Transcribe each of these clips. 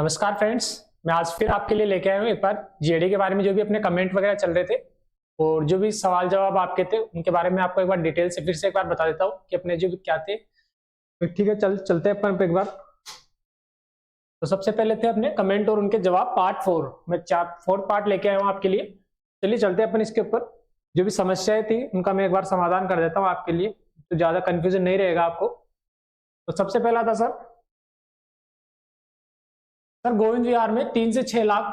नमस्कार फ्रेंड्स, मैं आज फिर आपके लिए लेके आया हूँ एक बार जीएडी के बारे में। जो भी अपने कमेंट वगैरह चल रहे थे और जो भी सवाल जवाब आपके थे उनके बारे में आपको एक बार डिटेल से फिर से एक बार बता देता हूँ कि अपने जो भी क्या थे। तो ठीक है, चलते हैं अपन एक बार। तो सबसे पहले थे अपने कमेंट और उनके जवाब पार्ट 4। मैं 4 पार्ट लेके आया हूँ आपके लिए। चलिए चलते हैं अपन इसके ऊपर। जो भी समस्याएं थी उनका मैं एक बार समाधान कर देता हूँ आपके लिए, तो ज्यादा कंफ्यूजन नहीं रहेगा आपको। तो सबसे पहला था सर गोविंद विहार में 3 से 6 लाख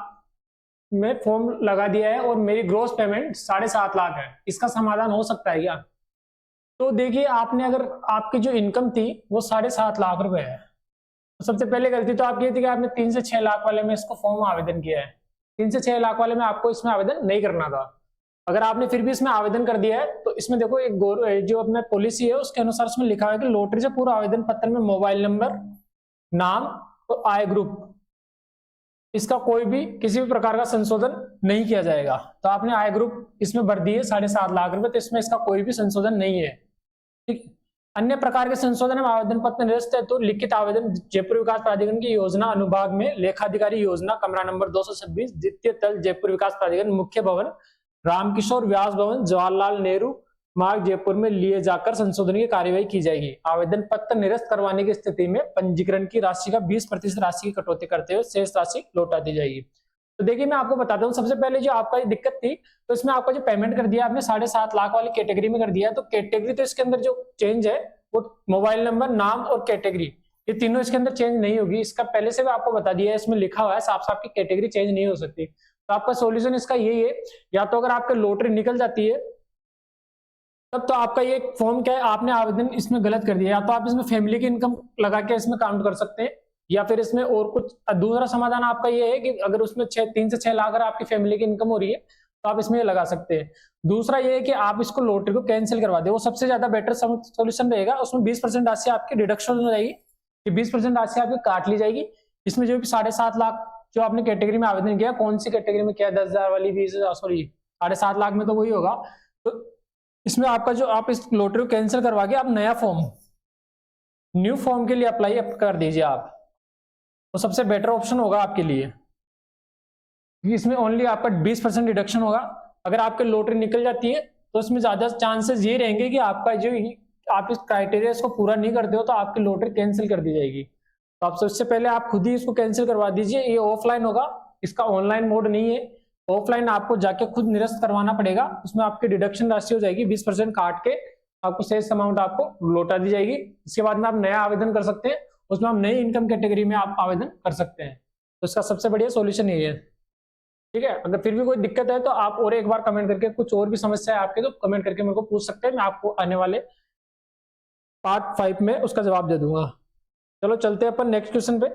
में फॉर्म लगा दिया है और मेरी ग्रोस पेमेंट 7.5 लाख है, इसका समाधान हो सकता है क्या? तो देखिए, आपने अगर आपकी जो इनकम थी वो 7.5 लाख रुपए है, तो सबसे पहले गलती तो आपकी थी कि आपने 3 से 6 लाख वाले में इसको फॉर्म आवेदन किया है। 3 से 6 लाख वाले में आपको इसमें आवेदन नहीं करना था। अगर आपने फिर भी इसमें आवेदन कर दिया है तो इसमें देखो एक जो अपना पॉलिसी है उसके अनुसार इसमें लिखा है कि लॉटरी से पूरा आवेदन पत्र में मोबाइल नंबर, नाम और आय ग्रुप, इसका कोई भी किसी भी प्रकार का संशोधन नहीं किया जाएगा। तो आपने आय ग्रुप इसमें भर दिए 7.5 लाख रुपए, तो इसमें इसका कोई भी संशोधन नहीं है। ठीक, अन्य प्रकार के संशोधन में आवेदन पत्र निरस्त है तो लिखित आवेदन जयपुर विकास प्राधिकरण की योजना अनुभाग में लेखाधिकारी योजना, कमरा नंबर 226, द्वितीय तल, जयपुर विकास प्राधिकरण, मुख्य भवन, रामकिशोर व्यास भवन, जवाहरलाल नेहरू मार्ग, जयपुर में लिए जाकर संशोधन की कार्यवाही की जाएगी। आवेदन पत्र निरस्त करवाने की स्थिति में पंजीकरण की राशि का 20% राशि की कटौती करते हुए शेष राशि लौटा दी जाएगी। तो देखिए, मैं आपको बताता हूँ। सबसे पहले जो आपका दिक्कत थी, तो इसमें आपका जो पेमेंट कर दिया आपने 7.5 लाख वाली कैटेगरी में कर दिया, तो कैटेगरी तो इसके अंदर जो चेंज है वो मोबाइल नंबर, नाम और कैटेगरी, ये तीनों इसके अंदर चेंज नहीं होगी। इसका पहले से भी आपको बता दिया है, इसमें लिखा हुआ है साफ साफ की कैटेगरी चेंज नहीं हो सकती। तो आपका सोल्यूशन इसका यही है, या तो अगर आपके लॉटरी निकल जाती है तब तो आपका ये फॉर्म क्या है, आपने आवेदन इसमें गलत कर दिया, या तो आप इसमें फैमिली की इनकम लगा के इसमें काउंट कर सकते हैं, या फिर इसमें और कुछ दूसरा समाधान आपका ये है कि अगर उसमें 3 से 6 लाख अगर आपकी फैमिली की इनकम हो रही है तो आप इसमें लगा सकते हैं। दूसरा ये है कि आप इसको लॉटरी को कैंसिल करवा दे, वो सबसे ज्यादा बेटर सोल्यूशन रहेगा। उसमें 20% राशि आपकी डिडक्शन हो जाएगी, 20% राशि आपकी काट ली जाएगी। इसमें जो भी 7.5 लाख जो आपने कैटेगरी में आवेदन किया, कौन सी कैटेगरी में किया, 10,000 वाली, 20,000, सॉरी 7.5 लाख में तो वही होगा। तो इसमें आपका जो आप इस लॉटरी को कैंसिल करवा के आप नया फॉर्म, न्यू फॉर्म के लिए अप्लाई कर दीजिए आप, तो सबसे बेटर ऑप्शन होगा आपके लिए। इसमें ओनली आपका 20% डिडक्शन होगा। अगर आपके लॉटरी निकल जाती है तो इसमें ज्यादा चांसेस ये रहेंगे कि आपका जो आप इस क्राइटेरिया इसको पूरा नहीं करते हो तो आपकी लॉटरी कैंसिल कर दी जाएगी। तो आप सबसे पहले आप खुद ही इसको कैंसिल करवा दीजिए। ये ऑफलाइन होगा, इसका ऑनलाइन मोड नहीं है। ऑफलाइन आपको जाके खुद निरस्त करवाना पड़ेगा। उसमें आपकी डिडक्शन राशि हो जाएगी, 20% काट के आपको शेष अमाउंट आपको लौटा दी जाएगी। इसके बाद में आप नया आवेदन कर सकते हैं, उसमें आप नई इनकम कैटेगरी में आप आवेदन कर सकते हैं। तो इसका सबसे बढ़िया सॉल्यूशन यही है। ठीक है, अगर फिर भी कोई दिक्कत है तो आप और एक बार कमेंट करके, कुछ और भी समस्या है आपके तो कमेंट करके मेरे को पूछ सकते हैं, मैं आपको आने वाले पार्ट 5 में उसका जवाब दे दूंगा। चलो चलते हैं अपन नेक्स्ट क्वेश्चन पे।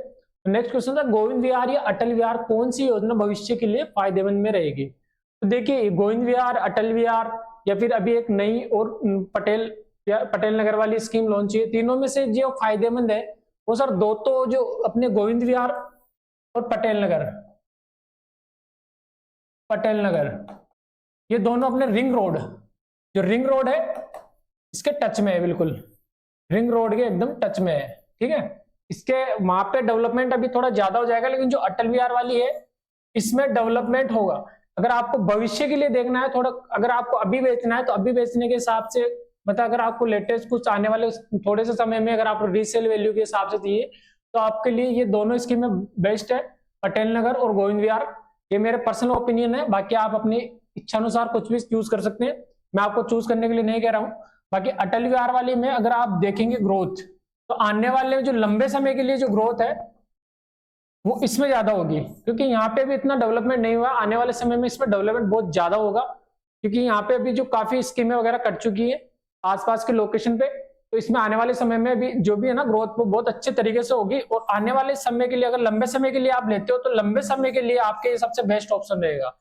नेक्स्ट क्वेश्चन था, गोविंद विहार या अटल विहार कौन सी योजना भविष्य के लिए फायदेमंद में रहेगी? तो देखिए, गोविंद विहार, अटल विहार या फिर अभी एक नई और पटेल नगर वाली स्कीम लॉन्च हुई, तीनों में से जो फायदेमंद है वो सर दो तो जो अपने गोविंद विहार और पटेल नगर, ये दोनों अपने रिंग रोड, जो रिंग रोड है इसके टच में है, बिल्कुल रिंग रोड के एकदम टच में है। ठीक है, इसके वहां पे डेवलपमेंट अभी थोड़ा ज्यादा हो जाएगा, लेकिन जो अटल विहार वाली है इसमें डेवलपमेंट होगा। अगर आपको भविष्य के लिए देखना है थोड़ा, अगर आपको अभी बेचना है तो अभी बेचने के हिसाब से, मतलब अगर आपको लेटेस्ट कुछ आने वाले थोड़े से समय में अगर आपको रीसेल वैल्यू के हिसाब से चाहिए तो आपके लिए ये दोनों स्कीमें बेस्ट है, पटेल नगर और गोविंद विहार। ये मेरे पर्सनल ओपिनियन है, बाकी आप अपनी इच्छा अनुसार कुछ भी चूज कर सकते हैं, मैं आपको चूज करने के लिए नहीं कह रहा हूं। बाकी अटल विहार वाली में अगर आप देखेंगे ग्रोथ, तो आने वाले जो लंबे समय के लिए जो ग्रोथ है वो इसमें ज्यादा होगी, क्योंकि यहाँ पे भी इतना डेवलपमेंट नहीं हुआ। आने वाले समय में इसमें डेवलपमेंट बहुत ज्यादा होगा, क्योंकि यहाँ पे अभी जो काफी स्कीमें वगैरह कट चुकी है आसपास के लोकेशन पे, तो इसमें आने वाले समय में भी जो भी है ना ग्रोथ वो बहुत अच्छे तरीके से होगी। और आने वाले समय के लिए, अगर लंबे समय के लिए आप लेते हो तो लंबे समय के लिए आपके सबसे बेस्ट ऑप्शन रहेगा।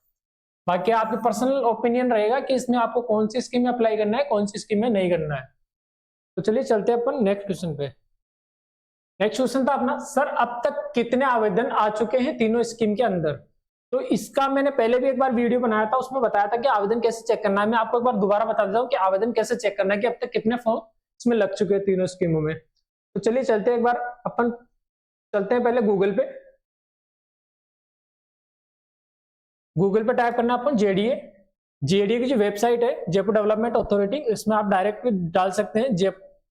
बाकी आपके पर्सनल ओपिनियन रहेगा कि इसमें आपको कौन सी स्कीम में अप्लाई करना है, कौन सी स्कीम में नहीं करना है। तो चलिए चलते हैं अपन नेक्स्ट क्वेश्चन पे। नेक्स्ट क्वेश्चन था अपना, सर अब तक कितने आवेदन आ चुके हैं तीनों स्कीम के अंदर? तो इसका मैंने पहले भी एक बार वीडियो बनाया था, उसमें बताया था कि आवेदन कैसे चेक करना है। मैं आपको एक बार दोबारा बता देता हूँ कि आवेदन कैसे चेक करना है, कि अब तक कितने फॉर्म इसमें लग चुके हैं तीनों स्कीमों में। तो चलिए चलते हैं एक बार अपन, चलते हैं पहले गूगल पे। गूगल पे टाइप करना अपन जेडीए की जो वेबसाइट है जयपुर डेवलपमेंट अथॉरिटी, इसमें आप डायरेक्ट डाल सकते हैं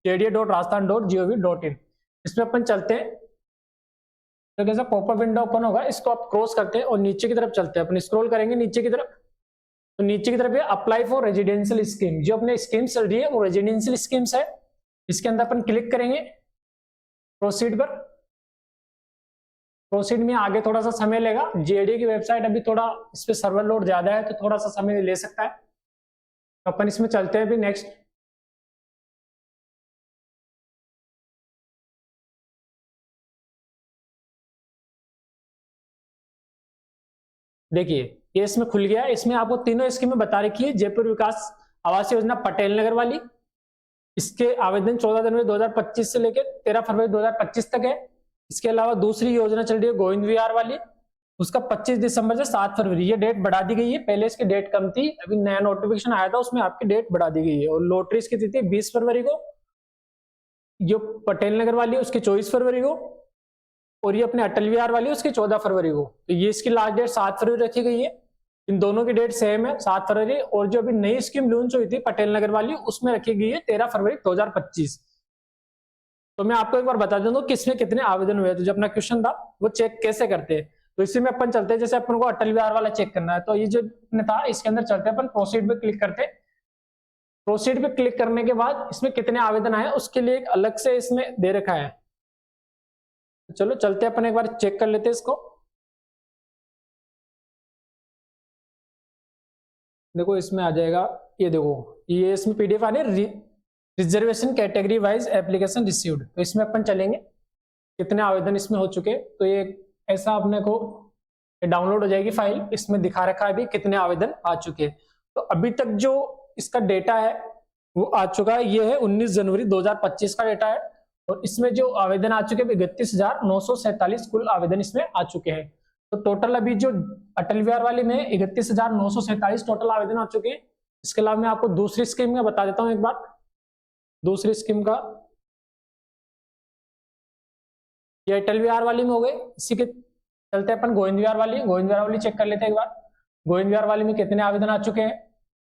jda.rajasthan.gov.in। इसमें अपन चलते हैं तो कैसा पॉपअप विंडो ओपन होगा, इसको आप क्रॉस करते हैं और नीचे की तरफ चलते हैं। अपन स्क्रॉल करेंगे नीचे की तरफ, तो नीचे की तरफ ये अप्लाई फॉर रेजिडेंशियल स्कीम, जो अपने स्कीम चल रही है वो रेजिडेंशियल स्कीम्स है। इसके अंदर अपन क्लिक करेंगे प्रोसीड पर। प्रोसीड में आगे थोड़ा सा समय लेगा, जेडीए की वेबसाइट अभी थोड़ा इस पे सर्वर लोड ज्यादा है तो थोड़ा सा समय ले सकता है। तो अपन इसमें चलते हैं अभी नेक्स्ट। देखिए ये इसमें खुल गया। इसमें आपको तीनों स्कीमें बता रखी है। जयपुर विकास आवास योजना पटेल नगर वाली, इसके आवेदन 14 जनवरी 2025 से लेकर 13 फरवरी 2025 तक है। इसके अलावा दूसरी योजना चल रही है गोविंद विहार वाली, उसका 25 दिसंबर से 7 फरवरी, ये डेट बढ़ा दी गई है। पहले इसकी डेट कम थी, अभी नया नोटिफिकेशन आया था उसमें आपकी डेट बढ़ा दी गई है। और लॉटरी इसकी तिथि 20 फरवरी को, जो पटेल नगर वाली है उसकी 24 फरवरी को, और ये अपने अटल विहार वाली उसकी 14 फरवरी को। तो ये इसकी लास्ट डेट 7 फरवरी रखी गई है। इन दोनों की डेट सेम है 7 फरवरी। और जो अभी नई स्कीम लॉन्च हुई थी पटेल नगर वाली, उसमें रखी गई है 13 फरवरी 2025। तो मैं आपको एक बार बता दूं कि इसमें कितने आवेदन हुए। तो जो अपना क्वेश्चन था वो चेक कैसे करते हैं, तो इसी में अपन चलते हैं। जैसे अपन को अटल विहार वाला चेक करना है, तो ये जो था इसके अंदर चलते हैं अपन, प्रोसीड पे क्लिक करते हैं। प्रोसीड पे क्लिक करने के बाद इसमें कितने आवेदन आए उसके लिए एक अलग से इसमें दे रखा है। चलो चलते हैं अपन एक बार चेक कर लेते हैं इसको। देखो इसमें आ जाएगा, ये देखो ये इसमें पीडीएफ आ रही है reservation category wise application received. तो इसमें अपन चलेंगे कितने आवेदन इसमें हो चुके। तो ये ऐसा अपने को डाउनलोड हो जाएगी फाइल, इसमें दिखा रखा है अभी कितने आवेदन आ चुके। तो अभी तक जो इसका डेटा है वो आ चुका है, ये है 19 जनवरी 2025 का डेटा है। और इसमें जो आवेदन आ चुके हैं 31,947 कुल आवेदन इसमें आ चुके हैं। तो टोटल अभी जो अटल विहार वाले में 31,947 टोटल आवेदन आ चुके हैं। इसके अलावा मैं आपको दूसरी स्कीम में बता देता हूँ एक बार। दूसरी स्कीम का ये अटल विहार वाली में हो गए। इसी के चलते अपन गोविंद विहार वाली चेक कर लेते हैं एक बार। गोविंद विहार वाली में कितने आवेदन आ चुके हैं।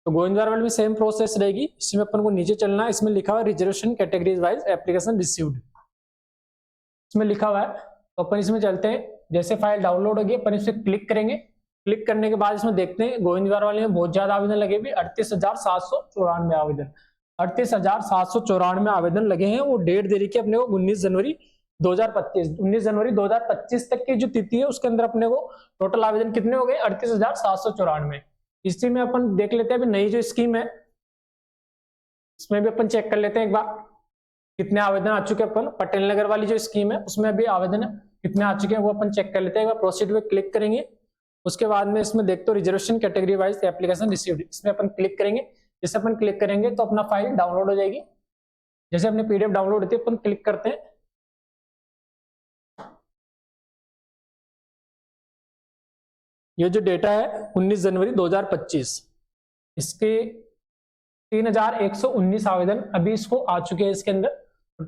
तो गोविंद विहार वाली में सेम प्रोसेस रहेगी। इसमें अपन को नीचे चलना है, इसमें लिखा हुआ है reservation categories wise application received, इसमें लिखा हुआ है। तो अपन इसमें चलते हैं। जैसे फाइल डाउनलोड होगी अपन इस पर क्लिक करेंगे। क्लिक करने के बाद इसमें देखते हैं गोविंद विहार वाले में बहुत ज्यादा आवेदन लगे भी, 38,794 आवेदन, 38,794 आवेदन लगे हैं। वो डेट दे रखी है अपने को 19 जनवरी 2025 तक की जो तिथि है उसके अंदर अपने को टोटल आवेदन कितने हो गए 38,794। इसी में अपन देख लेते हैं अभी नई जो स्कीम है इसमें भी अपन चेक कर लेते हैं एक बार कितने आवेदन आ चुके हैं। अपन पटेल नगर वाली जो स्कीम है उसमें भी आवेदन कितने आ चुके हैं वो अपन चेक कर लेते हैं। एक बार प्रोसीड पे क्लिक करेंगे, उसके बाद में इसमें देखते हो reservation category wise application received, इसमें अपन क्लिक करेंगे। जैसे अपन क्लिक करेंगे तो अपना फाइल डाउनलोड हो जाएगी। जैसे अपनी पीडीएफ डाउनलोड होती है अपन क्लिक करते हैं। ये जो डेटा है 19 जनवरी 2025, इसके 3,119 आवेदन अभी इसको आ चुके हैं इसके अंदर।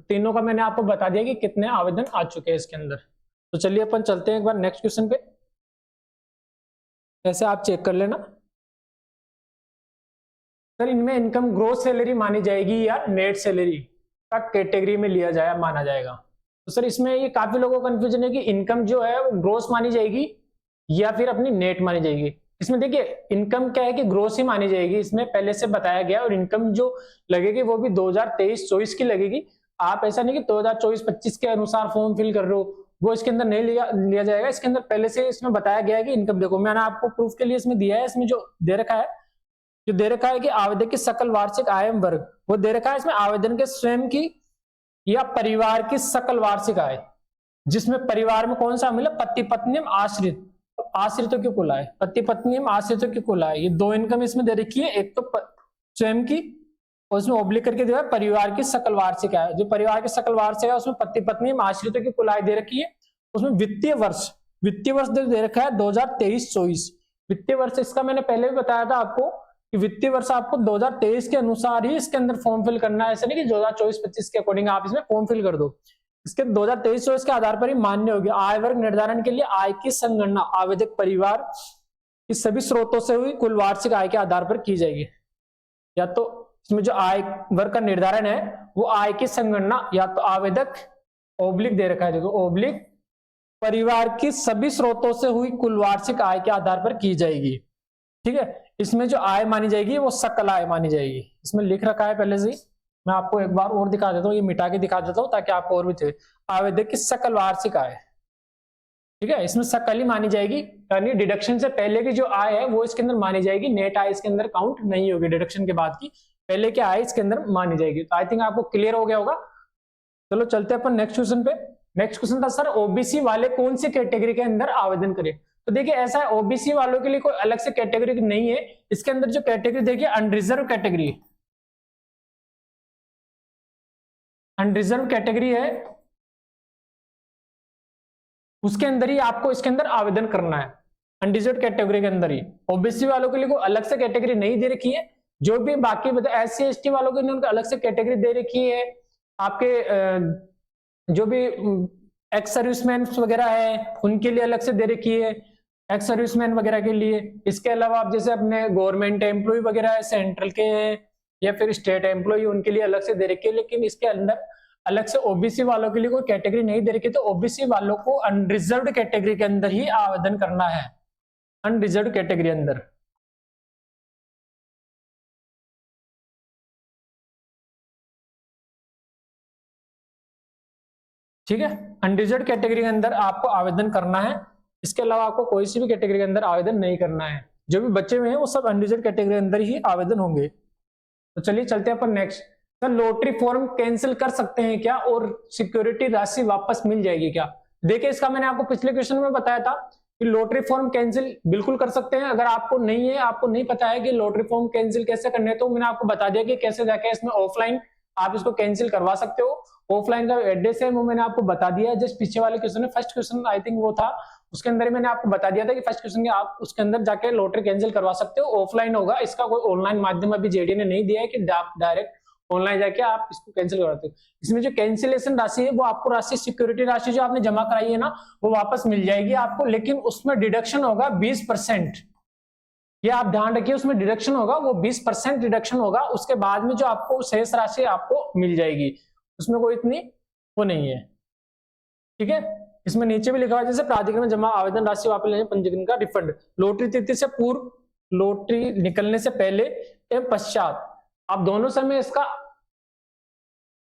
तीनों का मैंने आपको बता दिया कि कितने आवेदन आ चुके हैं इसके अंदर। तो चलिए अपन चलते हैं एक बार नेक्स्ट क्वेश्चन पे, ऐसे आप चेक कर लेना। सर इनमें इनकम ग्रोस सैलरी मानी जाएगी या नेट सैलरी का कैटेगरी में लिया जाए माना जाएगा। तो सर इसमें ये काफी लोगों को कंफ्यूजन है कि इनकम जो है वो ग्रोस मानी जाएगी या फिर अपनी नेट मानी जाएगी। इसमें देखिए इनकम क्या है कि ग्रोस ही मानी जाएगी, इसमें पहले से बताया गया। और इनकम जो लगेगी वो भी 2023-24 की लगेगी। आप ऐसा नहीं कि 2024-25 के अनुसार फॉर्म फिल कर रहे हो, वो इसके अंदर नहीं लिया जाएगा। इसके अंदर पहले से इसमें बताया गया है कि इनकम, देखो मैंने आपको प्रूफ के लिए इसमें दिया है। इसमें जो दे रखा है कि आवेदक की सकल वार्षिक आय वर्ग, वो दे रखा है इसमें आवेदन के स्वयं की या परिवार की सकल वार्षिक आय, जिसमें परिवार में कौन सा मिला, पति पत्नी आश्रित, आश्रितों की कुल आय, पति पत्नी आश्रितों की कुल आय। ये दो इनकम इसमें दे रखी है, एक तो स्वयं की और उसमें ऑब्लिक करके दिया है परिवार की सकल वार्षिक आय। जो परिवार की सकल वार्षिक आय उसमें पति पत्नी आश्रितों की कुल आय दे रखी है। उसमें वित्तीय वर्ष दे रखा है 2023-24 वित्तीय वर्ष। इसका मैंने पहले भी बताया था आपको कि वित्तीय वर्ष आपको 2023 के अनुसार ही इसके अंदर फॉर्म फिल करना है। ऐसा नहीं कि 2024-25 के अकॉर्डिंग आप इसमें फॉर्म फिल कर दो। इसके 2023-24 के आधार पर ही मान्य होगी। आय वर्ग निर्धारण के लिए आय की संगणना आवेदक परिवार कि सभी स्रोतों से हुई कुल वार्षिक आय के आधार पर की जाएगी। या तो इसमें जो आय वर्ग का निर्धारण है वो आय की संगणना या तो आवेदक ओब्लिक दे रखा है, देखो ओब्लिक परिवार की सभी स्रोतों से हुई कुल वार्षिक आय के आधार पर की जाएगी। ठीक है, इसमें जो आय मानी जाएगी वो सकल आय मानी जाएगी। इसमें लिख रखा है पहले से ही, मैं आपको एक बार और दिखा देता हूँ, ये मिटा के दिखा देता हूँ ताकि आपको और भी चाहिए। आवेदक की सकल वार्षिक आय, ठीक है, इसमें सकल ही मानी जाएगी, यानी डिडक्शन से पहले की जो आय है वो इसके अंदर मानी जाएगी, नेट आय इसके अंदर काउंट नहीं होगी, डिडक्शन के बाद की पहले की आय इसके अंदर मानी जाएगी। तो आई थिंक आपको क्लियर हो गया होगा। चलो चलते हैं अपन नेक्स्ट क्वेश्चन पे। नेक्स्ट क्वेश्चन था सर ओबीसी वाले कौन सी कैटेगरी के अंदर आवेदन करें। तो देखिए ऐसा है, ओबीसी वालों के लिए कोई अलग से कैटेगरी नहीं है, इसके अंदर जो कैटेगरी देखिए अनरिजर्व कैटेगरी, अनरिजर्व कैटेगरी है, उसके अंदर ही आपको इसके अंदर आवेदन करना है, अनरिजर्व कैटेगरी के अंदर ही। ओबीसी वालों के लिए कोई अलग से कैटेगरी नहीं दे रखी है, जो भी बाकी एससी एसटी वालों के लिए उनको अलग से कैटेगरी दे रखी है। आपके जो भी एक्स सर्विसमैन वगैरह है उनके लिए अलग से दे रखी है, एक्स सर्विसमैन वगैरह के लिए। इसके अलावा आप जैसे अपने गवर्नमेंट एम्प्लॉय वगैरह है, सेंट्रल के या फिर स्टेट एम्प्लॉय, उनके लिए अलग से दे रखी है। लेकिन इसके अंदर अलग से ओबीसी वालों के लिए कोई कैटेगरी नहीं दे रखी, तो ओबीसी वालों को अनरिजर्व्ड कैटेगरी के अंदर ही आवेदन करना है, अनरिजर्व्ड कैटेगरी अंदर। ठीक है, अनरिजर्व्ड कैटेगरी के अंदर आपको आवेदन करना है, इसके अलावा आपको कोई सी भी कैटेगरी के अंदर आवेदन नहीं करना है। जो भी बच्चे हुए हैं वो सब अनरिजर्व्ड कैटेगरी के अंदर ही आवेदन होंगे। तो चलिए चलते हैं अपन next. Sir lottery form cancel कर सकते हैं क्या और सिक्योरिटी राशि वापस मिल जाएगी क्या। देखिए इसका मैंने आपको पिछले क्वेश्चन में बताया था कि लॉटरी फॉर्म कैंसिल बिल्कुल कर सकते हैं। अगर आपको नहीं है, आपको नहीं पता है कि लॉटरी फॉर्म कैंसिल कैसे करने हैं, तो मैंने आपको बता दिया कि कैसे जाके इसमें ऑफलाइन आप इसको कैंसिल करवा सकते हो। ऑफलाइन का एड्रेस है वो मैंने आपको बता दिया, जस्ट पीछे वाले क्वेश्चन में फर्स्ट क्वेश्चन आई थिंक वो था, उसके अंदर मैंने आपको बता दिया था कि फर्स्ट क्वेश्चन के आप उसके अंदर जाके लॉटरी कैंसिल करवा सकते हो, ऑफलाइन होगा। इसका कोई ऑनलाइन माध्यम अभी जेडी ने नहीं दिया है कि आप डायरेक्ट ऑनलाइन जाके आप इसको कैंसिल करवाते हो। इसमें जो कैंसिलेशन राशि है वो आपको राशि सिक्योरिटी राशि जो आपने जमा कराई है ना वो वापस मिल जाएगी आपको, लेकिन उसमें डिडक्शन होगा 20%। ये आप ध्यान रखिए, उसमें डिडक्शन होगा वो 20% डिडक्शन होगा, उसके बाद में जो आपको शेष राशि आपको मिल जाएगी, उसमें कोई इतनी वो नहीं है। ठीक है, इसमें नीचे भी लिखा हुआ है जैसे प्राधिकरण में जमा आवेदन राशि वापस लेने पंजीकरण का रिफंड, लॉटरी तिथि से पूर्व, लॉटरी निकलने से पहले एवं पश्चात, आप दोनों समय इसका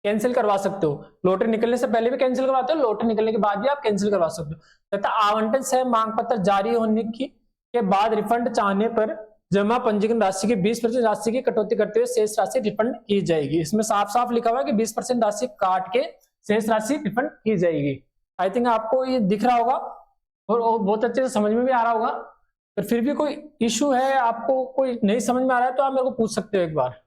कैंसिल करवा सकते हो। लॉटरी निकलने से पहले भी कैंसिल करवाते हो, लॉटरी निकलने के बाद भी आप कैंसिल करवा सकते हो। तथा आवंटन से मांग पत्र जारी होने के बाद रिफंड चाहने पर जमा पंजीकरण राशि की 20% राशि की कटौती करते हुए शेष राशि रिफंड की जाएगी। इसमें साफ साफ लिखा हुआ है कि 20% राशि काट के शेष राशि रिफंड की जाएगी। आई थिंक आपको ये दिख रहा होगा और बहुत अच्छे से समझ में भी आ रहा होगा। पर फिर भी कोई इश्यू है, आपको कोई नहीं समझ में आ रहा है तो आप मेरे को पूछ सकते हो एक बार।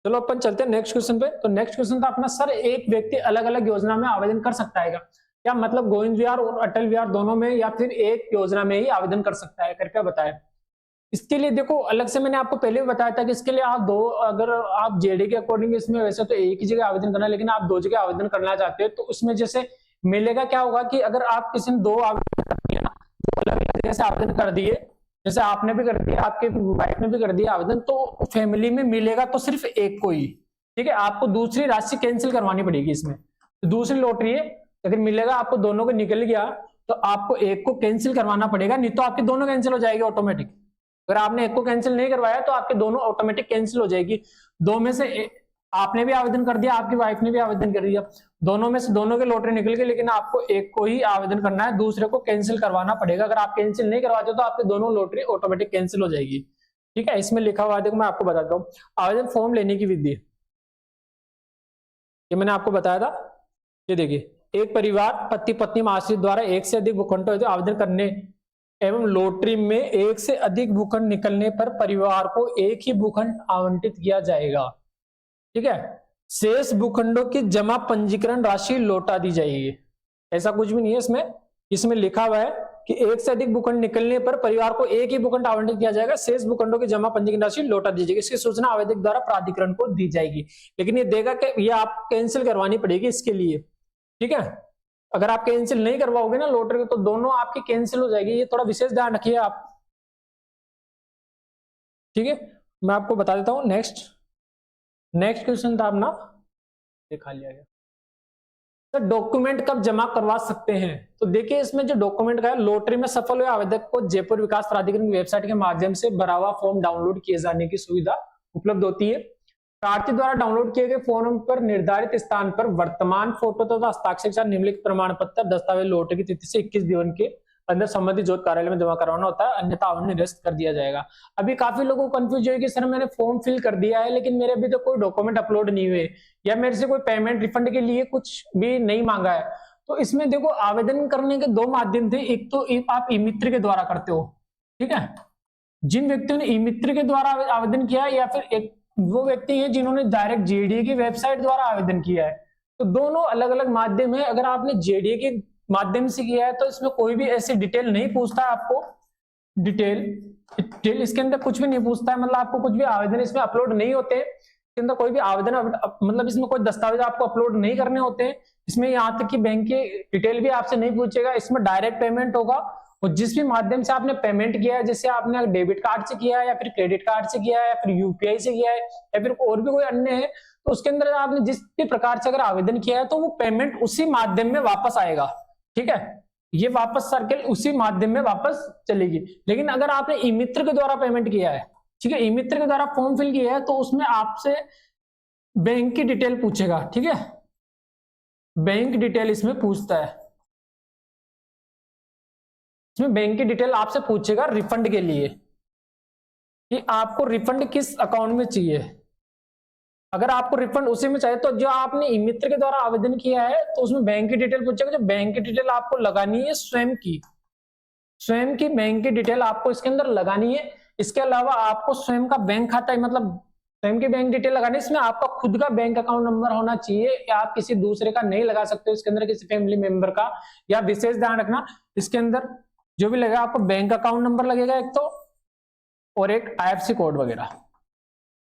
चलो अपन चलते हैं नेक्स्ट क्वेश्चन पे। तो नेक्स्ट क्वेश्चन था अपना, सर एक व्यक्ति अलग अलग योजना में आवेदन कर सकता है क्या मतलब गोविंद विहार और अटल विहार दोनों में, या फिर एक योजना में ही आवेदन कर सकता है, कृपया बताएं। इसके लिए देखो अलग से मैंने आपको पहले भी बताया था कि इसके लिए आप दो, अगर आप जेडी के अकॉर्डिंग इसमें वैसे तो एक ही जगह आवेदन करना है, लेकिन आप दो जगह आवेदन करना चाहते हो तो उसमें जैसे मिलेगा क्या होगा कि अगर आप किसी ने दो आवेदन कर दिया, अलग अलग जगह से आवेदन कर दिए, जैसे आपने भी कर दिया, आपके वाइफ ने भी कर दिया आवेदन, तो फैमिली में मिलेगा तो सिर्फ एक को ही। ठीक है, आपको दूसरी राशि कैंसिल करवानी पड़ेगी इसमें। तो दूसरी लॉटरी है, अगर मिलेगा आपको दोनों को निकल गया तो आपको एक को कैंसिल करवाना पड़ेगा, नहीं तो आपकी दोनों कैंसिल हो जाएगी ऑटोमेटिक। अगर आपने एक को कैंसिल नहीं करवाया तो आपके दोनों ऑटोमेटिक कैंसिल हो जाएगी। दो में से आपने भी आवेदन कर दिया, आपकी वाइफ ने भी आवेदन कर दिया, दोनों में से दोनों के लॉटरी निकल गई, लेकिन आपको एक को ही आवेदन करना है, दूसरे को कैंसिल करवाना पड़ेगा। अगर आप कैंसिल नहीं करवाते तो आपके दोनों लॉटरी ऑटोमेटिक कैंसिल हो जाएगी। ठीक है, इसमें लिखा हुआ है, देखो मैं आपको बताता हूँ आवेदन फॉर्म लेने की विधि। ये मैंने आपको बताया था, ये देखिए, एक परिवार पति पत्नी आश्रित द्वारा एक से अधिक भूखंड आवेदन करने एवं लॉटरी में एक से अधिक भूखंड निकलने पर परिवार को एक ही भूखंड आवंटित किया जाएगा। ठीक है, शेष भूखंडों की जमा पंजीकरण राशि लौटा दी जाएगी। ऐसा कुछ भी नहीं है इसमें, इसमें लिखा हुआ है कि एक से अधिक भूखंड निकलने पर परिवार को एक ही भूखंड आवंटित किया जाएगा, शेष भूखंडों की जमा पंजीकरण राशि लौटा दी जाएगी। इसकी सूचना आवेदक द्वारा प्राधिकरण को दी जाएगी, लेकिन ये देगा कि ये आप कैंसिल करवानी पड़ेगी इसके लिए। ठीक है, अगर आप कैंसिल नहीं करवाओगे ना लॉटरी तो दोनों आपकी कैंसिल हो जाएगी, ये थोड़ा विशेष ध्यान रखिए आप। ठीक है, मैं आपको बता देता हूँ। नेक्स्ट क्वेश्चन था अपना, दिखा लिया गया सर, डॉक्यूमेंट कब जमा करवा सकते हैं? तो देखिए इसमें जो डॉक्यूमेंट का है, लॉटरी में सफल हुए आवेदक को जयपुर विकास प्राधिकरण की वेबसाइट के माध्यम से भरा हुआ फॉर्म डाउनलोड किए जाने की सुविधा उपलब्ध होती है। प्रार्थी द्वारा डाउनलोड किए गए फॉर्म पर निर्धारित स्थान पर वर्तमान फोटो तथा हस्ताक्षर के साथ निम्नलिखित प्रमाण पत्र दस्तावेज लॉटरी की तिथि से 21 दिन के अंदर संबंधित जोत कार्यालय में जमा करवाना होता है, अन्यथा आवरण निरस्त कर दिया जाएगा। अभी काफी लोगों को कंफ्यूज है कि सर मैंने फॉर्म फिल कर दिया है लेकिन मेरे अभी तो कोई डॉक्यूमेंट अपलोड नहीं हुए या मेरे से कोई पेमेंट रिफंड के लिए कुछ भी नहीं मांगा है। तो इसमें देखो आवेदन करने के दो माध्यम थे, एक तो आप ई मित्र के द्वारा करते हो, ठीक है, जिन व्यक्तियों ने ई मित्र के द्वारा आवेदन किया है, या फिर एक वो व्यक्ति है जिन्होंने डायरेक्ट जेडीए की वेबसाइट द्वारा आवेदन किया है। तो दोनों अलग अलग माध्यम है। अगर आपने जेडीए के माध्यम से किया है तो इसमें कोई भी ऐसी डिटेल नहीं पूछता है आपको, डिटेल इसके अंदर कुछ भी नहीं पूछता है, मतलब आपको कुछ भी आवेदन इसमें अपलोड नहीं होते, इसके अंदर कोई भी आवेदन मतलब इसमें कोई दस्तावेज आपको अपलोड नहीं करने होते हैं। इसमें यहाँ तक कि बैंक की डिटेल भी आपसे नहीं पूछेगा, इसमें डायरेक्ट पेमेंट होगा। और जिस भी माध्यम से आपने पेमेंट किया है, जैसे आपने डेबिट कार्ड से किया है या फिर क्रेडिट कार्ड से किया है या फिर यूपीआई से किया है या फिर और भी कोई अन्य है, तो उसके अंदर आपने जिस भी प्रकार से अगर आवेदन किया है तो वो पेमेंट उसी माध्यम में वापस आएगा, ठीक है, ये वापस सर्कल उसी माध्यम में वापस चलेगी। लेकिन अगर आपने ई मित्र के द्वारा पेमेंट किया है, ठीक है, ई मित्र के द्वारा फॉर्म फिल किया है, तो उसमें आपसे बैंक की डिटेल पूछेगा, ठीक है, बैंक डिटेल इसमें पूछता है, इसमें बैंक की डिटेल आपसे पूछेगा रिफंड के लिए कि आपको रिफंड किस अकाउंट में चाहिए। अगर आपको रिफंड उसी में चाहिए तो जो आपने ई मित्र के द्वारा आवेदन किया है तो उसमें बैंक की डिटेल पूछेगा। जो बैंक की डिटेल आपको लगानी है स्वयं की बैंक की डिटेल आपको इसके अंदर लगानी है। इसके अलावा आपको स्वयं का बैंक खाता है, मतलब स्वयं की बैंक डिटेल लगानी है। इसमें आपका खुद का बैंक अकाउंट नंबर होना चाहिए, या आप किसी दूसरे का नहीं लगा सकते हो इसके अंदर, किसी फैमिली मेंबर का। या विशेष ध्यान रखना, इसके अंदर जो भी लगेगा आपको बैंक अकाउंट नंबर लगेगा एक तो, और एक आईएफएससी कोड वगैरह,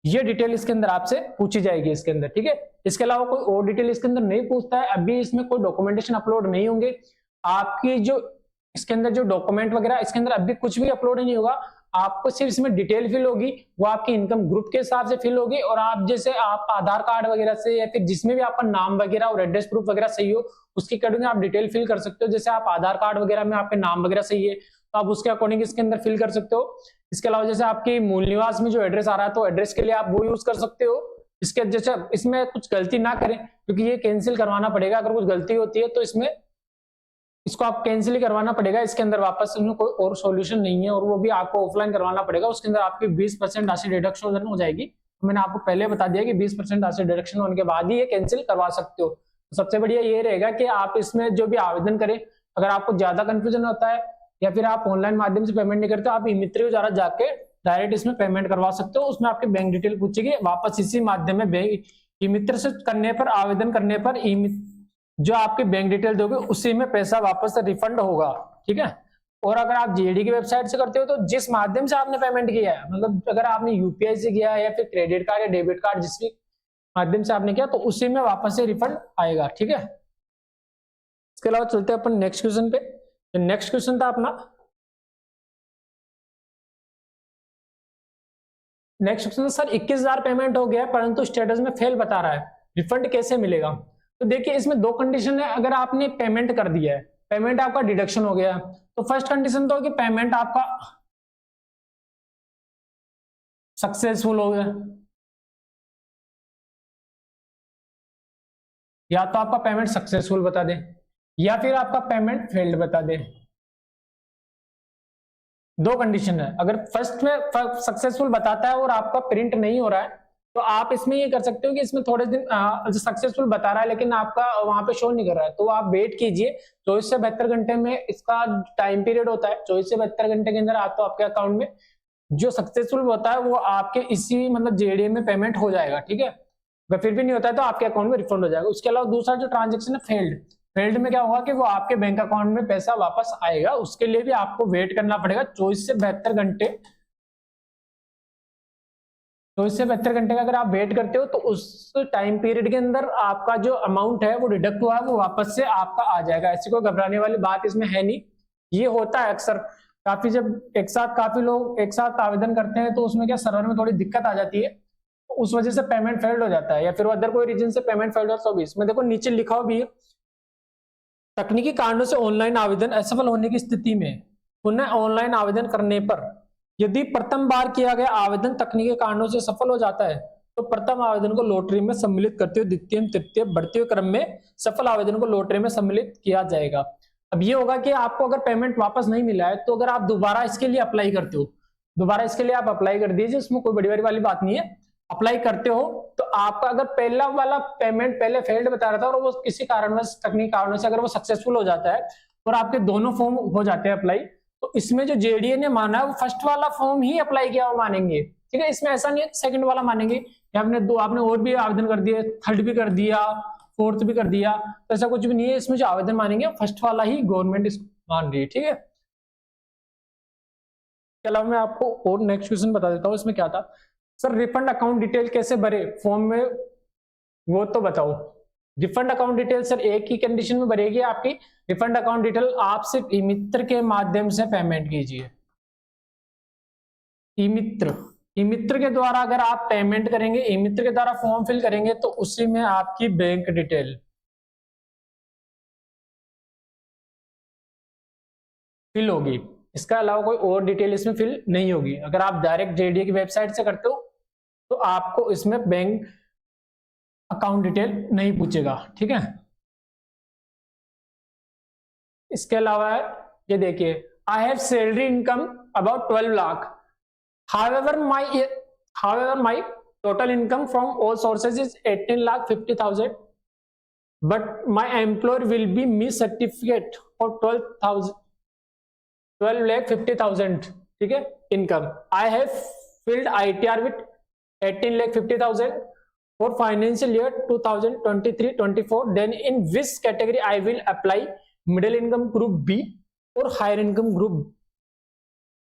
ये डिटेल इसके अंदर आपसे पूछी जाएगी इसके अंदर, ठीक है। इसके अलावा कोई और डिटेल इसके अंदर नहीं पूछता है। अभी इसमें कोई डॉक्यूमेंटेशन अपलोड नहीं होंगे आपकी, जो इसके अंदर जो डॉक्यूमेंट वगैरह इसके अंदर अभी कुछ भी अपलोड नहीं होगा। आपको सिर्फ इसमें डिटेल फिल होगी, वो आपकी इनकम ग्रुप के हिसाब से फिल होगी, और आप जैसे आप आधार कार्ड वगैरह से या फिर जिसमें भी आपका नाम वगैरह और एड्रेस प्रूफ वगैरह सही हो उसके अकॉर्डिंग आप डिटेल फिल कर सकते हो। जैसे आप आधार कार्ड वगैरह में आपके नाम वगैरह सही है तो आप उसके अकॉर्डिंग इसके अंदर फिल कर सकते हो। इसके अलावा जैसे आपकी मूल निवास में जो एड्रेस आ रहा है तो एड्रेस के लिए आप वो यूज कर सकते हो। इसके जैसे इसमें कुछ गलती ना करें क्योंकि ये कैंसिल करवाना पड़ेगा, अगर कुछ गलती होती है तो इसमें इसको आप कैंसिल ही करवाना पड़ेगा। इसके अंदर वापस इसमें कोई और सॉल्यूशन नहीं है, और वो भी आपको ऑफलाइन करवाना पड़ेगा। उसके अंदर आपकी 20% राशि डिडक्शन हो जाएगी। मैंने आपको पहले बता दिया कि 20% राशि डिडक्शन होने के बाद ही ये कैंसिल करवा सकते हो। तो सबसे बढ़िया ये रहेगा कि आप इसमें जो भी आवेदन करें, अगर आपको ज्यादा कंफ्यूजन होता है या फिर आप ऑनलाइन माध्यम से पेमेंट नहीं करते, आप ई मित्र के द्वारा जाके डायरेक्ट इसमें पेमेंट करवा सकते हो। उसमें आपकी बैंक डिटेल पूछेगी, वापस इसी माध्यम में बैंक ई मित्र से करने पर, आवेदन करने पर जो आपकी बैंक डिटेल दोगे उसी में पैसा वापस रिफंड होगा, ठीक है। और अगर आप जेडी की वेबसाइट से करते हो तो जिस माध्यम से आपने पेमेंट किया है, मतलब अगर आपने यूपीआई से किया है या फिर क्रेडिट कार्ड या डेबिट कार्ड जिस भी माध्यम से आपने किया तो उसी में वापस से रिफंड आएगा, ठीक है। इसके अलावा चलते हैं अपन नेक्स्ट क्वेश्चन पे। नेक्स्ट क्वेश्चन था अपना, नेक्स्ट क्वेश्चन सर 21,000 पेमेंट हो गया परंतु स्टेटस में फेल बता रहा है, रिफंड कैसे मिलेगा? तो देखिए इसमें दो कंडीशन है। अगर आपने पेमेंट कर दिया है, पेमेंट आपका डिडक्शन हो गया, तो फर्स्ट कंडीशन तो कि पेमेंट आपका सक्सेसफुल हो गया, या तो आपका पेमेंट सक्सेसफुल बता दे या फिर आपका पेमेंट फेल्ड बता दे। दो कंडीशन है। अगर फर्स्ट में सक्सेसफुल बताता है और आपका प्रिंट नहीं हो रहा है तो आप इसमें ये कर सकते हो कि इसमें थोड़े दिन सक्सेसफुल बता रहा है लेकिन आपका वहां पे शो नहीं कर रहा है, तो आप वेट कीजिए 24 से 72 घंटे में इसका टाइम पीरियड होता है। 24 से 72 घंटे के अंदर आपको आपके अकाउंट में जो सक्सेसफुल होता है वो आपके इसी मतलब जेडीए में पेमेंट हो जाएगा, ठीक है। अगर फिर भी नहीं होता है तो आपके अकाउंट में रिफंड हो जाएगा। उसके अलावा दूसरा जो ट्रांजेक्शन है फेल्ड में क्या होगा कि वो आपके बैंक अकाउंट में पैसा वापस आएगा, उसके लिए भी आपको वेट करना पड़ेगा 24 से 72 घंटे। 24 से 72 घंटे का अगर आप वेट करते हो तो उस टाइम पीरियड के अंदर आपका जो अमाउंट है वो डिडक्ट हुआ है वो वापस से आपका आ जाएगा। ऐसी कोई घबराने वाली बात इसमें है नहीं। ये होता है अक्सर, काफी जब एक साथ काफी लोग एक साथ आवेदन करते हैं तो उसमें क्या सर्वर में थोड़ी दिक्कत आ जाती है, तो उस वजह से पेमेंट फेल्ड हो जाता है, या फिर अदर कोई रीजन से पेमेंट फेल्ड हो। तो भी इसमें देखो नीचे लिखा हुआ भी है, तकनीकी कारणों से ऑनलाइन आवेदन असफल होने की स्थिति में पुनः ऑनलाइन आवेदन करने पर यदि प्रथम बार किया गया आवेदन तकनीकी कारणों से सफल हो जाता है तो प्रथम आवेदन को लॉटरी में सम्मिलित करते हुए द्वितीय तृतीय बढ़ते हुए क्रम में सफल आवेदन को लॉटरी में सम्मिलित किया जाएगा। अब ये होगा कि आपको अगर पेमेंट वापस नहीं मिला है तो अगर आप दोबारा इसके लिए अप्लाई करते हो, दोबारा इसके लिए आप अप्लाई कर दीजिए, इसमें कोई बड़ी वाली बात नहीं है। अप्लाई करते हो तो आपका अगर पहला वाला पेमेंट पहले फेल्ड बता रहा था और वो किसी कारणवश तकनीकी कारणों से अगर वो सक्सेसफुल हो जाता है और आपके दोनों फॉर्म हो जाते हैं अप्लाई, तो इसमें जो जेडीए ने माना है वो फर्स्ट वाला फॉर्म ही अप्लाई किया वो मानेंगे, ठीक है। इसमें ऐसा नहीं है सेकंड वाला मानेंगे, आपने और भी आवेदन कर दिए, थर्ड भी कर दिया, फोर्थ भी कर दिया, तो ऐसा कुछ भी नहीं है। इसमें जो आवेदन मानेंगे फर्स्ट वाला ही गवर्नमेंट मान रही है, ठीक है। इसके अलावा मैं आपको और नेक्स्ट क्वेश्चन बता देता हूँ, इसमें क्या था सर, रिफंड अकाउंट डिटेल कैसे भरे फॉर्म में, वो तो बताओ। रिफंड अकाउंट डिटेल सर एक ही कंडीशन में भरेगी आपकी, रिफंड अकाउंट डिटेल आप सिर्फ ई मित्र के माध्यम से पेमेंट कीजिए। ई मित्र के द्वारा अगर आप पेमेंट करेंगे, ई मित्र के द्वारा फॉर्म फिल करेंगे तो उसी में आपकी बैंक डिटेल फिल होगी, इसका अलावा कोई और डिटेल इसमें फिल नहीं होगी। अगर आप डायरेक्ट जेडीए की वेबसाइट से करते हो तो आपको इसमें बैंक अकाउंट डिटेल नहीं पूछेगा, ठीक है। इसके अलावा ये देखिए, I have salary income about 12 lakh, however my total income from all sources is 18,50,000, but my employer will be me certificate for 12,50,000, ठीक है income. I have filled ITR with 18,50,000 for financial year 2023-24, then in which category I will apply, middle income group B और higher income group,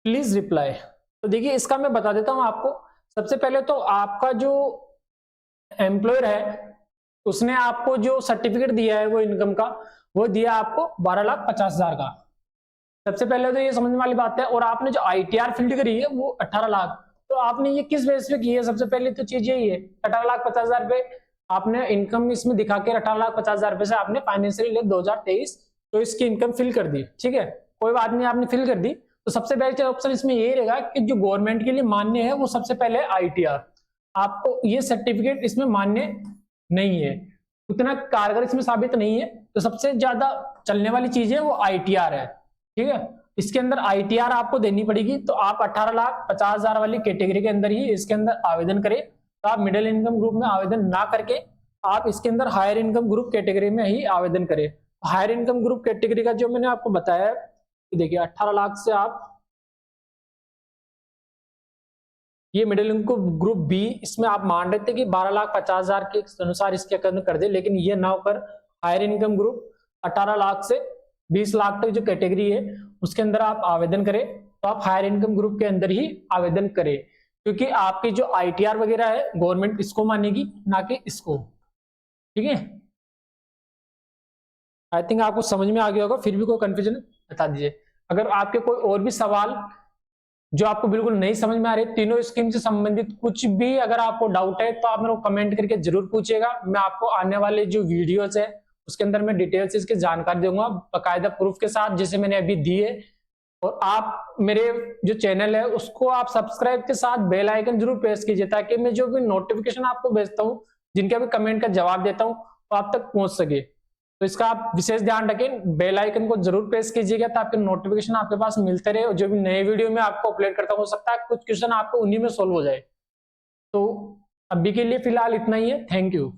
please reply। तो देखिए इसका मैं बता देता हूं आपको। सबसे पहले तो आपका जो एम्प्लॉयर है उसने आपको जो सर्टिफिकेट दिया है वो इनकम का, वो दिया आपको 12,50,000 का। सबसे पहले तो ये समझने वाली बात है। और आपने जो आईटीआर फील्ड करी है वो 18 लाख, तो आपने ये किस बेस पे की है? सबसे पहले तो चीज यही है, 18,50,000 रुपए आपने इनकम इसमें दिखा के 18,50,000 रुपए से आपने फाइनेंशियल ईयर 2023 तो इसकी इनकम फिल कर दी, ठीक है कोई बात नहीं, आपने फिल कर दी। तो सबसे बेस्ट ऑप्शन इसमें ये रहेगा कि जो गवर्नमेंट के लिए मान्य है वो सबसे पहले आईटीआर, आपको ये सर्टिफिकेट इसमें मान्य नहीं है, उतना कारगर इसमें साबित नहीं है, तो सबसे ज्यादा चलने वाली चीज है वो आईटीआर है, ठीक है। इसके अंदर आईटीआर आपको देनी पड़ेगी, तो आप 18,50,000 वाली कैटेगरी के अंदर ही इसके अंदर आवेदन करें। तो आप मिडिल इनकम ग्रुप में आवेदन ना करके आप इसके अंदर हायर इनकम ग्रुप कैटेगरी में ही आवेदन करें। हायर इनकम ग्रुप कैटेगरी का जो मैंने आपको बताया, देखिए 18 लाख से आप ये मिडिल इनकम ग्रुप बी, इसमें आप मान रहे थे कि 12,50,000 के अनुसार इसके अकाउंट कर दे, लेकिन ये ना होकर हायर इनकम ग्रुप 18 लाख से 20 लाख तक जो कैटेगरी है उसके अंदर आप आवेदन करें। तो आप हायर इनकम ग्रुप के अंदर ही आवेदन करें, क्योंकि आपकी जो आईटीआर वगैरह है गवर्नमेंट इसको मानेगी ना कि इसको, ठीक है। आई थिंक आपको समझ में आ गया होगा, फिर भी कोई कंफ्यूजन बता दीजिए। अगर आपके कोई और भी सवाल जो आपको बिल्कुल नहीं समझ में आ रहे, तीनों स्कीम से संबंधित कुछ भी अगर आपको डाउट है तो आप मेरे को कमेंट करके जरूर पूछिएगा। मैं आपको आने वाले जो वीडियोस है उसके अंदर मैं डिटेल से इसकी जानकारी दूंगा बाकायदा प्रूफ के साथ, जैसे मैंने अभी दी है। और आप मेरे जो चैनल है उसको आप सब्सक्राइब के साथ बेल आइकन जरूर प्रेस कीजिए, ताकि मैं जो भी नोटिफिकेशन आपको भेजता हूँ, जिनका भी कमेंट का जवाब देता हूँ, तो आप तक पहुंच सके। तो इसका आप विशेष ध्यान रखें, बेल आइकन को जरूर प्रेस कीजिएगा ताकि नोटिफिकेशन आपके पास मिलते रहे। और जो भी नए वीडियो में आपको अपलोड करता हो सकता है कुछ क्वेश्चन आपको उन्हीं में सोल्व हो जाए। तो अभी के लिए फिलहाल इतना ही है। Thank you.